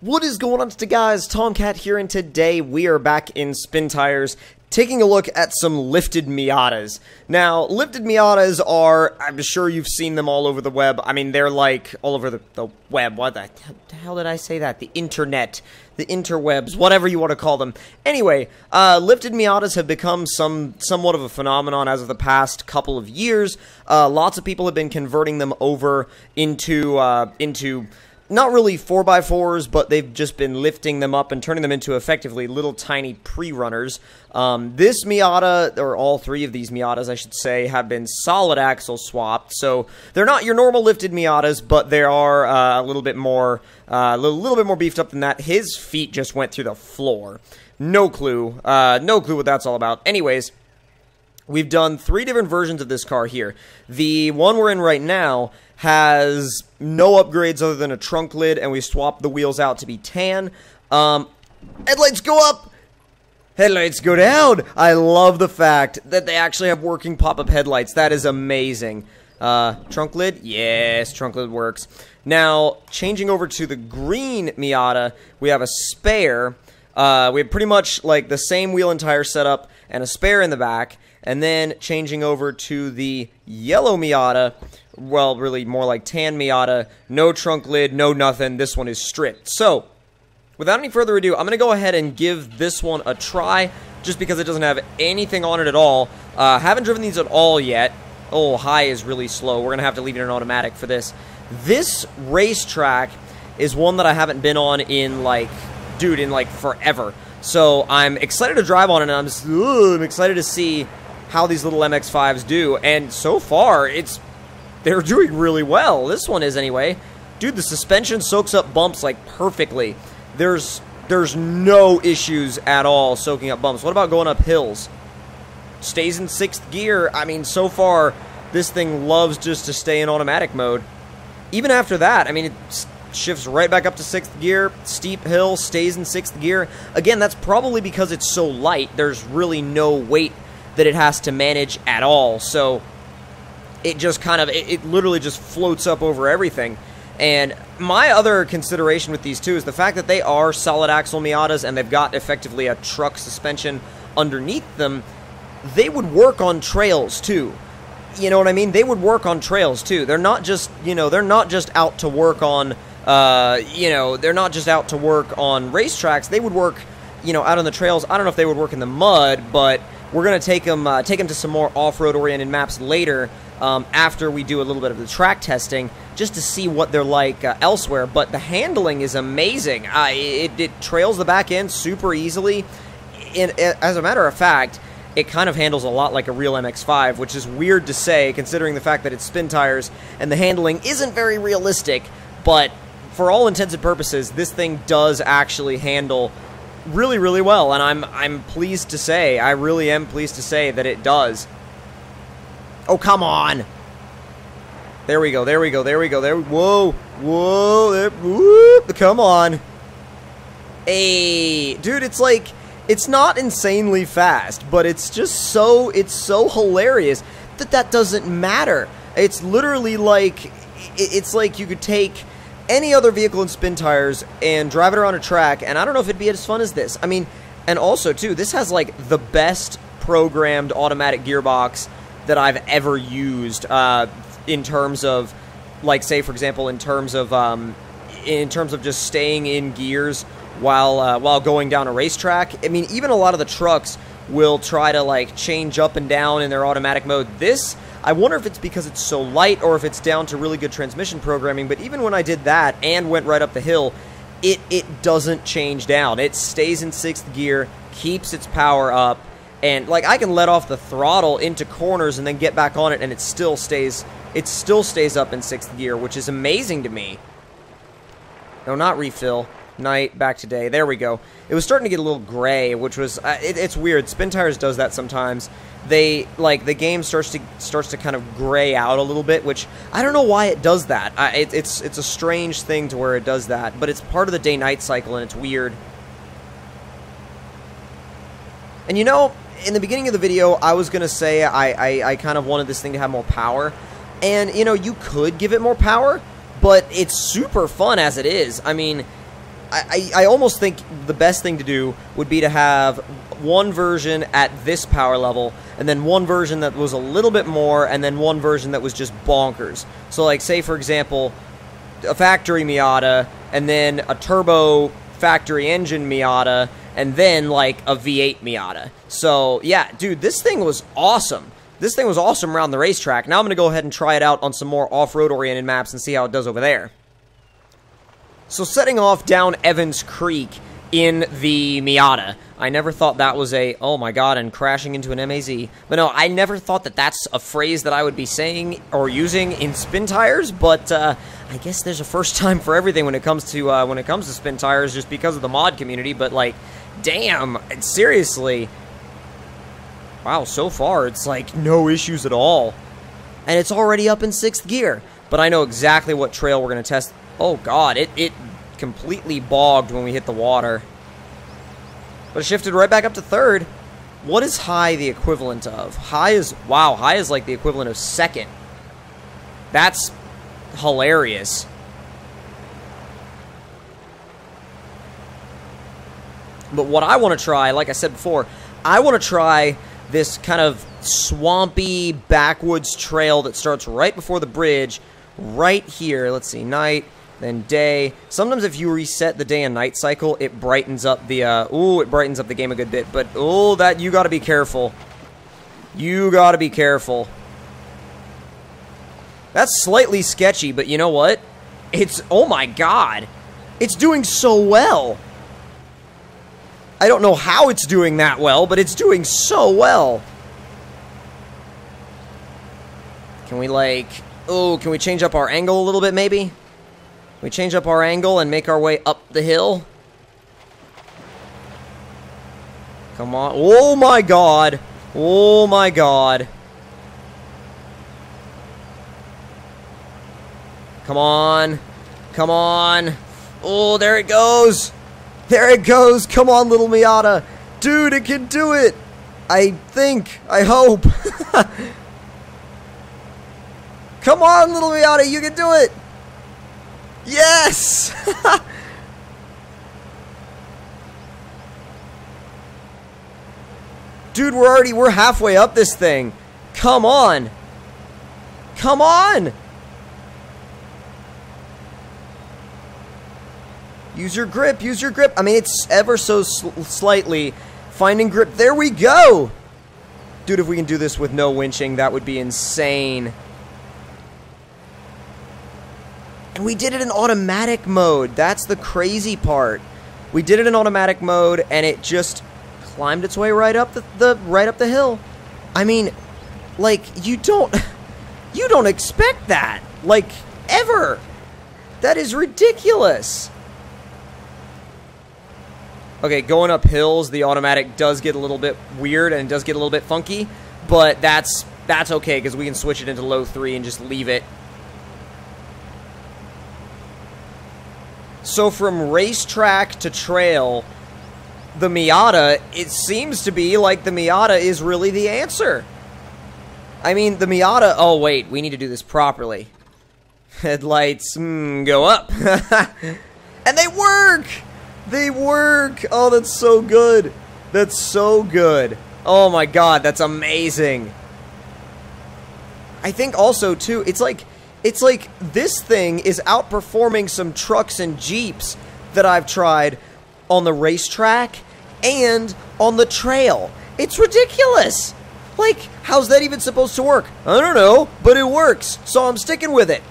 What is going on today, guys? Tomcat here, and today we are back in Spin Tires taking a look at some lifted Miatas. Now, lifted Miatas are, I'm sure you've seen them all over the web. I mean, they're like all over the web. What the hell did I say that? The internet, the interwebs, whatever you want to call them. Anyway, lifted Miatas have become somewhat of a phenomenon as of the past couple of years. Lots of people have been converting them over into not really 4x4s, but they've just been lifting them up and turning them into effectively little tiny pre-runners. This Miata, or all three of these Miatas, I should say, have been solid axle swapped. So they're not your normal lifted Miatas, but they are a little bit more beefed up than that. His feet just went through the floor. No clue what that's all about. Anyways, we've done three different versions of this car here. The one we're in right now has no upgrades other than a trunk lid, and we swapped the wheels out to be tan. Headlights go up, headlights go down. I love the fact that they actually have working pop-up headlights. That is amazing. Trunk lid? Yes, trunk lid works. Now, changing over to the green Miata, we have a spare. We have pretty much like the same wheel and tire setup and a spare in the back. And then changing over to the yellow Miata, well, really more like tan Miata, no trunk lid, no nothing. This one is stripped. So, without any further ado, I'm going to go ahead and give this one a try, just because it doesn't have anything on it at all. Haven't driven these at all yet. Oh, high is really slow. We're going to have to leave it in automatic for this. This racetrack is one that I haven't been on in, like, forever. So, I'm excited to drive on it, and I'm excited to see how these little MX-5s do, and so far, they're doing really well. This one is, anyway. Dude, the suspension soaks up bumps, like, perfectly. There's no issues at all soaking up bumps. What about going up hills? Stays in 6th gear. I mean, so far, this thing loves just to stay in automatic mode. Even after that, I mean, it shifts right back up to 6th gear, steep hill, stays in 6th gear. Again, that's probably because it's so light, there's really no weight that it has to manage at all, so it just kind of, it literally just floats up over everything. And my other consideration with these two is the fact that they are solid axle Miatas and they've got effectively a truck suspension underneath them. They would work on trails too. You know what I mean? They would work on trails too. They're not just, they're not just out to work on, they're not just out to work on racetracks. They would work, out on the trails. I don't know if they would work in the mud, but we're going to take them to some more off-road oriented maps later, after we do a little bit of the track testing, just to see what they're like elsewhere. But the handling is amazing. It trails the back end super easily. As a matter of fact, it kind of handles a lot like a real MX-5, which is weird to say considering the fact that it's Spin Tires and the handling isn't very realistic. But for all intents and purposes, this thing does actually handle really, really well, and I'm pleased to say, I really am pleased to say that it does. Oh, come on! There we go, there we go, there we go, whoa, whoa, there, whoop, come on. Hey, dude, it's like, it's not insanely fast, but it's just so, it's so hilarious that doesn't matter. It's literally like, it's like you could take any other vehicle in Spin Tires and drive it around a track, and I don't know if it'd be as fun as this. I mean, and also, too, this has, like, the best programmed automatic gearbox that I've ever used, in terms of, like, say, for example, in terms of just staying in gears while going down a racetrack. I mean, even a lot of the trucks will try to, like, change up and down in their automatic mode. This, I wonder if it's because it's so light or if it's down to really good transmission programming, but even when I did that and went right up the hill, it doesn't change down. It stays in 6th gear, keeps its power up, and, like, I can let off the throttle into corners and then get back on it, and it still stays up in 6th gear, which is amazing to me. No, not refill. Night, back to day. There we go. It was starting to get a little gray, which was, it's weird. Spin Tires does that sometimes. They, like, the game starts to kind of gray out a little bit, which I don't know why it does that. It's a strange thing to where it does that, but it's part of the day-night cycle, and it's weird. And in the beginning of the video, I was going to say I kind of wanted this thing to have more power, and, you could give it more power, but it's super fun as it is. I mean, I almost think the best thing to do would be to have one version at this power level, and then one version that was a little bit more, and then one version that was just bonkers. So, like, say, for example, a factory Miata, and then a turbo factory engine Miata, and then, like, a V8 Miata. So, yeah, dude, this thing was awesome. This thing was awesome around the racetrack. Now I'm going to go ahead and try it out on some more off-road oriented maps and see how it does over there. So setting off down Evans Creek in the Miata. I never thought that was a, oh my god, and crashing into an MAZ. But no, I never thought that that's a phrase that I would be saying or using in spin tires, but I guess there's a first time for everything when it comes to spin tires, just because of the mod community. But like, damn, seriously. Wow, so far it's like no issues at all. And it's already up in 6th gear. But I know exactly what trail we're going to test. Oh god, it completely bogged when we hit the water. But it shifted right back up to 3rd. What is high the equivalent of? High is, wow, high is like the equivalent of 2nd. That's hilarious. But what I want to try, like I said before, I want to try this kind of swampy backwoods trail that starts right before the bridge, right here. Let's see, night, then day. Sometimes if you reset the day and night cycle, it brightens up the, it brightens up the game a good bit. But, that, you gotta be careful. You gotta be careful. That's slightly sketchy, but you know what? It's, oh my god. It's doing so well. I don't know how it's doing that well, but it's doing so well. Can we, like... Oh, can we change up our angle a little bit, maybe? Can we change up our angle and make our way up the hill? Come on. Oh, my God. Oh, my God. Come on. Come on. Oh, there it goes. There it goes. Come on, little Miata. Dude, it can do it. I think. I hope. Come on, little Miata. You can do it. Yes. Dude, we're halfway up this thing. Come on. Come on. Use your grip, use your grip. I mean, it's ever so slightly finding grip. There we go! Dude, if we can do this with no winching, that would be insane. And we did it in automatic mode. That's the crazy part. We did it in automatic mode, and it just climbed its way right up the hill. I mean, like, you don't expect that. Like, ever. That is ridiculous. Okay, going up hills, the automatic does get a little bit weird and does get a little bit funky, but that's okay because we can switch it into low 3 and just leave it. So from racetrack to trail, the Miata, it seems to be like the Miata is really the answer. I mean, the Miata, oh wait, we need to do this properly. Headlights, go up. And they work! They work! Oh, that's so good. That's so good. Oh my god, that's amazing. I think also, too, it's like this thing is outperforming some trucks and Jeeps that I've tried on the racetrack and on the trail. It's ridiculous. Like, how's that even supposed to work? I don't know, but it works, so I'm sticking with it.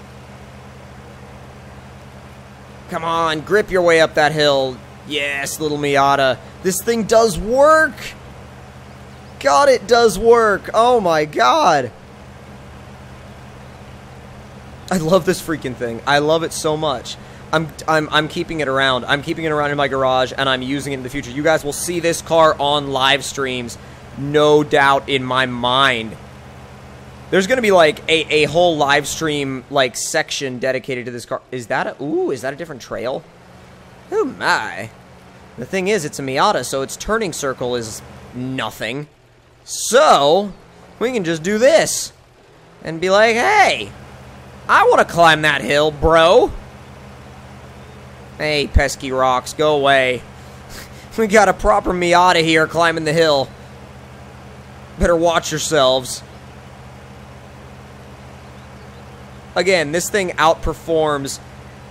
Come on, grip your way up that hill. Yes, little Miata. This thing does work. God, it does work. Oh my god. I love this freaking thing. I love it so much. I'm keeping it around. I'm keeping it around in my garage, and I'm using it in the future. You guys will see this car on live streams, no doubt in my mind. There's gonna be like a whole live stream like section dedicated to this car. Is that a different trail? Oh my. The thing is, it's a Miata, so its turning circle is nothing. So, we can just do this. And be like, hey, I want to climb that hill, bro. Hey, pesky rocks, go away. We got a proper Miata here climbing the hill. Better watch yourselves. Again, this thing outperforms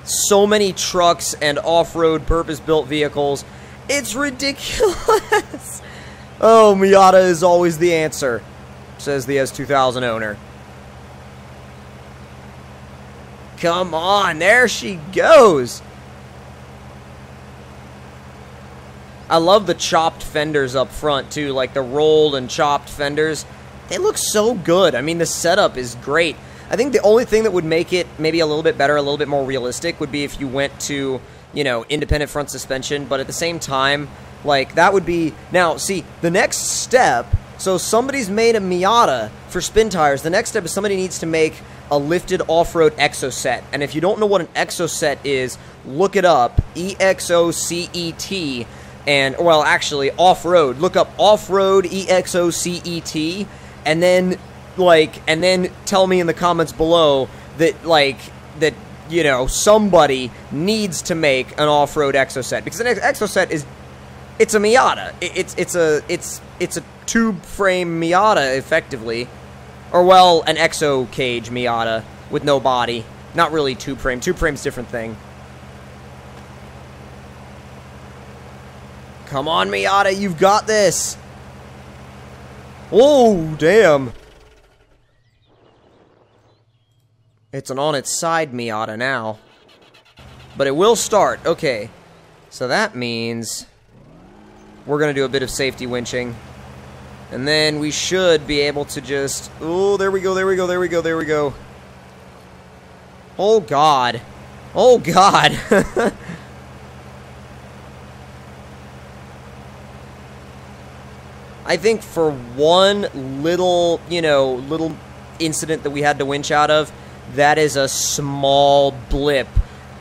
so many trucks and off-road purpose-built vehicles. It's ridiculous. Oh, Miata is always the answer, says the S2000 owner. Come on, there she goes. I love the chopped fenders up front, too, like the rolled and chopped fenders. They look so good. I mean, the setup is great. I think the only thing that would make it maybe a little bit better, a little bit more realistic, would be if you went to, you know, independent front suspension, but at the same time, like, that would be... Now, see, the next step, so somebody's made a Miata for spin tires. The next step is somebody needs to make a lifted off-road exoset, and if you don't know what an exoset is, look it up, EXOCET, and, well, actually, off-road. Look up off-road EXOCET, and then, like, and then tell me in the comments below that, like, that, you know, somebody needs to make an off-road exoset, because an exoset is, it's a Miata. It's a tube frame Miata, effectively, or, well, an exo cage Miata with no body. Not really tube frame. Tube frame's a different thing. Come on, Miata, you've got this. Oh, damn. It's an on its side Miata now. But it will start. Okay. So that means we're going to do a bit of safety winching. And then we should be able to just... Oh, there we go, there we go, there we go, there we go. Oh, God. Oh, God. I think for one little, you know, little incident that we had to winch out of, that is a small blip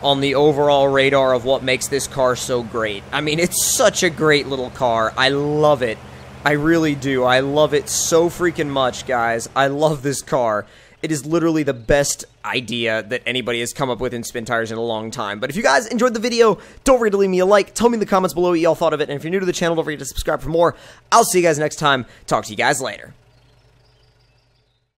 on the overall radar of what makes this car so great. I mean, it's such a great little car. I love it. I really do. I love it so freaking much, guys. I love this car. It is literally the best idea that anybody has come up with in spin tires in a long time. But if you guys enjoyed the video, don't forget to leave me a like. Tell me in the comments below what y'all thought of it. And if you're new to the channel, don't forget to subscribe for more. I'll see you guys next time. Talk to you guys later.